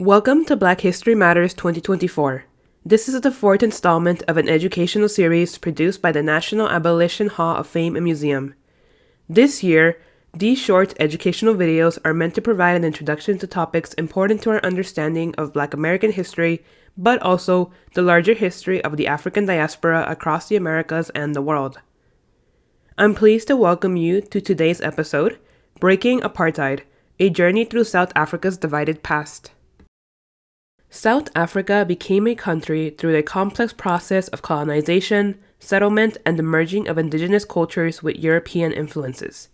Welcome to Black History Matters 2024. This is the fourth installment of an educational series produced by the National Abolition Hall of Fame and Museum. This year, these short educational videos are meant to provide an introduction to topics important to our understanding of Black American history, but also the larger history of the African diaspora across the Americas and the world. I'm pleased to welcome you to today's episode, Breaking Apartheid, a journey through South Africa's divided past. South Africa became a country through a complex process of colonization, settlement, and the merging of indigenous cultures with European influences.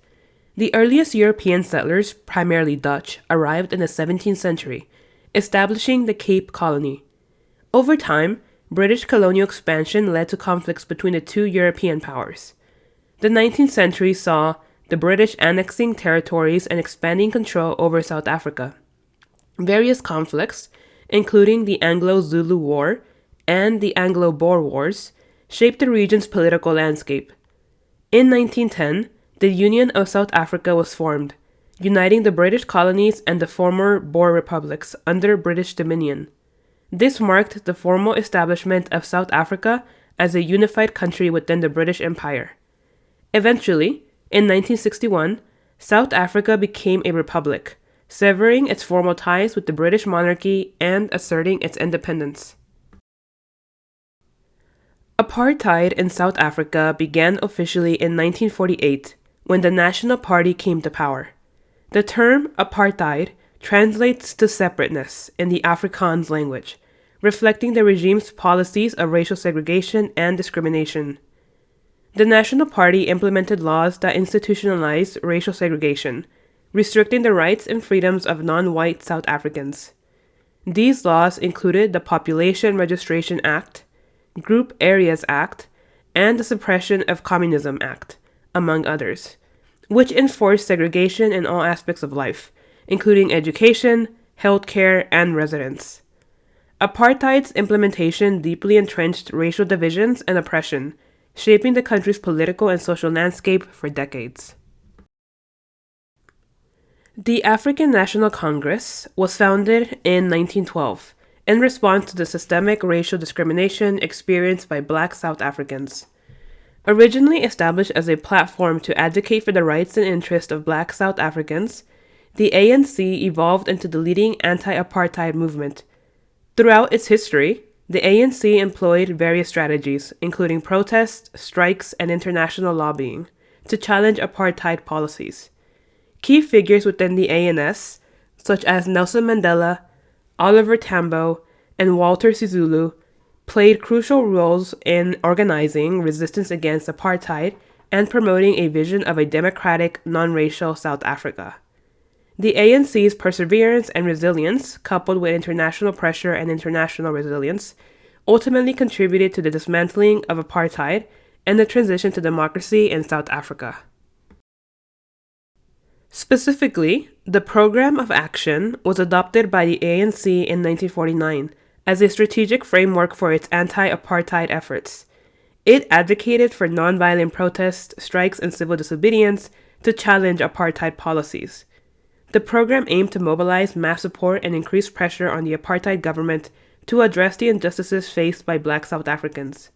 The earliest European settlers, primarily Dutch, arrived in the 17th century, establishing the Cape Colony. Over time, British colonial expansion led to conflicts between the two European powers. The 19th century saw the British annexing territories and expanding control over South Africa. Various conflicts, including the Anglo-Zulu War and the Anglo-Boer Wars, shaped the region's political landscape. In 1910, the Union of South Africa was formed, uniting the British colonies and the former Boer republics under British dominion. This marked the formal establishment of South Africa as a unified country within the British Empire. Eventually, in 1961, South Africa became a republic, severing its formal ties with the British monarchy and asserting its independence. Apartheid in South Africa began officially in 1948, when the National Party came to power. The term apartheid translates to separateness in the Afrikaans language, reflecting the regime's policies of racial segregation and discrimination. The National Party implemented laws that institutionalized racial segregation, restricting the rights and freedoms of non-white South Africans. These laws included the Population Registration Act, Group Areas Act, and the Suppression of Communism Act, among others, which enforced segregation in all aspects of life, including education, healthcare, and residence. Apartheid's implementation deeply entrenched racial divisions and oppression, shaping the country's political and social landscape for decades. The African National Congress was founded in 1912 in response to the systemic racial discrimination experienced by Black South Africans. Originally established as a platform to advocate for the rights and interests of Black South Africans, the ANC evolved into the leading anti-apartheid movement. Throughout its history, the ANC employed various strategies, including protests, strikes, and international lobbying, to challenge apartheid policies. Key figures within the ANC, such as Nelson Mandela, Oliver Tambo, and Walter Sisulu, played crucial roles in organizing resistance against apartheid and promoting a vision of a democratic, non-racial South Africa. The ANC's perseverance and resilience, coupled with international pressure and international resilience, ultimately contributed to the dismantling of apartheid and the transition to democracy in South Africa. Specifically, the Program of Action was adopted by the ANC in 1949 as a strategic framework for its anti-apartheid efforts. It advocated for nonviolent protests, strikes, and civil disobedience to challenge apartheid policies. The program aimed to mobilize mass support and increase pressure on the apartheid government to address the injustices faced by Black South Africans.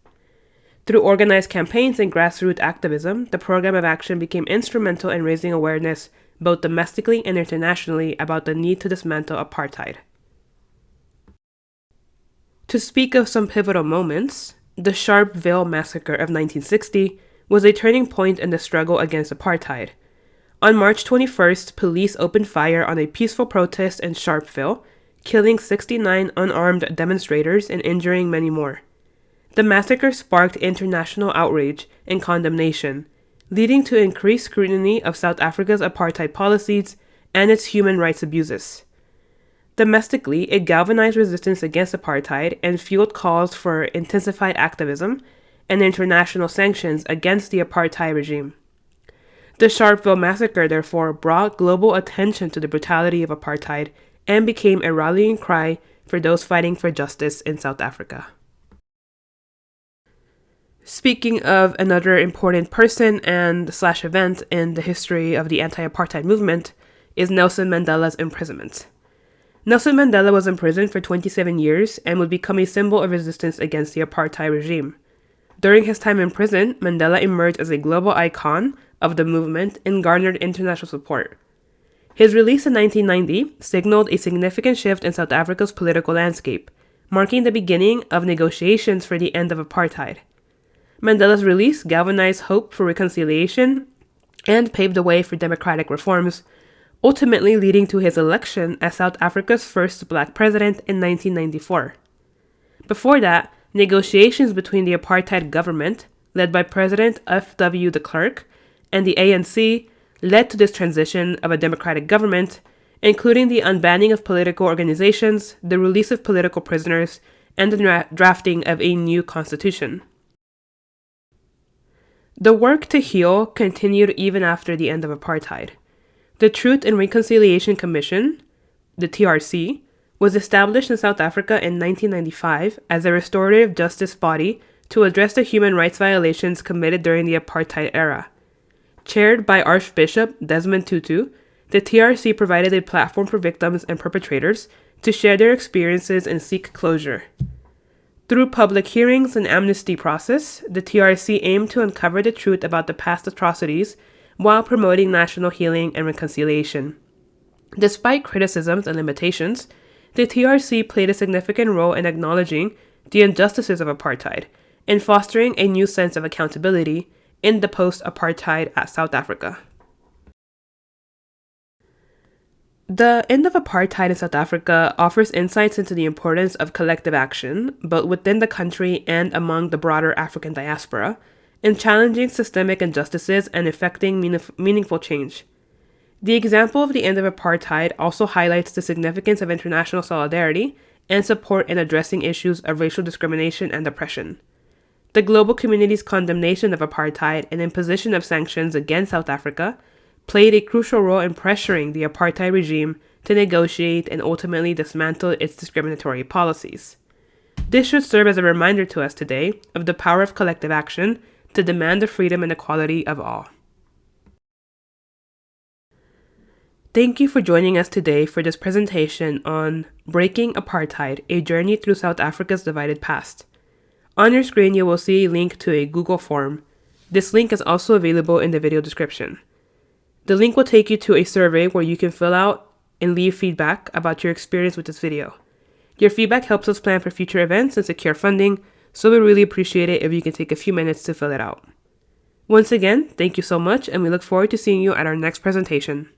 Through organized campaigns and grassroots activism, the Program of Action became instrumental in raising awareness both domestically and internationally about the need to dismantle apartheid. To speak of some pivotal moments, the Sharpeville Massacre of 1960 was a turning point in the struggle against apartheid. On March 21st, police opened fire on a peaceful protest in Sharpeville, killing 69 unarmed demonstrators and injuring many more. The massacre sparked international outrage and condemnation, leading to increased scrutiny of South Africa's apartheid policies and its human rights abuses. Domestically, it galvanized resistance against apartheid and fueled calls for intensified activism and international sanctions against the apartheid regime. The Sharpeville Massacre, therefore, brought global attention to the brutality of apartheid and became a rallying cry for those fighting for justice in South Africa. Speaking of another important person and / event in the history of the anti-apartheid movement is Nelson Mandela's imprisonment. Nelson Mandela was imprisoned for 27 years and would become a symbol of resistance against the apartheid regime. During his time in prison, Mandela emerged as a global icon of the movement and garnered international support. His release in 1990 signaled a significant shift in South Africa's political landscape, marking the beginning of negotiations for the end of apartheid. Mandela's release galvanized hope for reconciliation and paved the way for democratic reforms, ultimately leading to his election as South Africa's first black president in 1994. Before that, negotiations between the apartheid government, led by President F.W. de Klerk, and the ANC led to this transition of a democratic government, including the unbanning of political organizations, the release of political prisoners, and the drafting of a new constitution. The work to heal continued even after the end of apartheid. The Truth and Reconciliation Commission, the TRC, was established in South Africa in 1995 as a restorative justice body to address the human rights violations committed during the apartheid era. Chaired by Archbishop Desmond Tutu, the TRC provided a platform for victims and perpetrators to share their experiences and seek closure. Through public hearings and amnesty process, the TRC aimed to uncover the truth about the past atrocities while promoting national healing and reconciliation. Despite criticisms and limitations, the TRC played a significant role in acknowledging the injustices of apartheid and fostering a new sense of accountability in the post-apartheid South Africa. The end of apartheid in South Africa offers insights into the importance of collective action, both within the country and among the broader African diaspora, in challenging systemic injustices and effecting meaningful change. The example of the end of apartheid also highlights the significance of international solidarity and support in addressing issues of racial discrimination and oppression. The global community's condemnation of apartheid and imposition of sanctions against South Africa played a crucial role in pressuring the apartheid regime to negotiate and ultimately dismantle its discriminatory policies. This should serve as a reminder to us today of the power of collective action to demand the freedom and equality of all. Thank you for joining us today for this presentation on Breaking Apartheid, a Journey Through South Africa's Divided Past. On your screen, you will see a link to a Google form. This link is also available in the video description. The link will take you to a survey where you can fill out and leave feedback about your experience with this video. Your feedback helps us plan for future events and secure funding, so we really appreciate it if you can take a few minutes to fill it out. Once again, thank you so much, and we look forward to seeing you at our next presentation.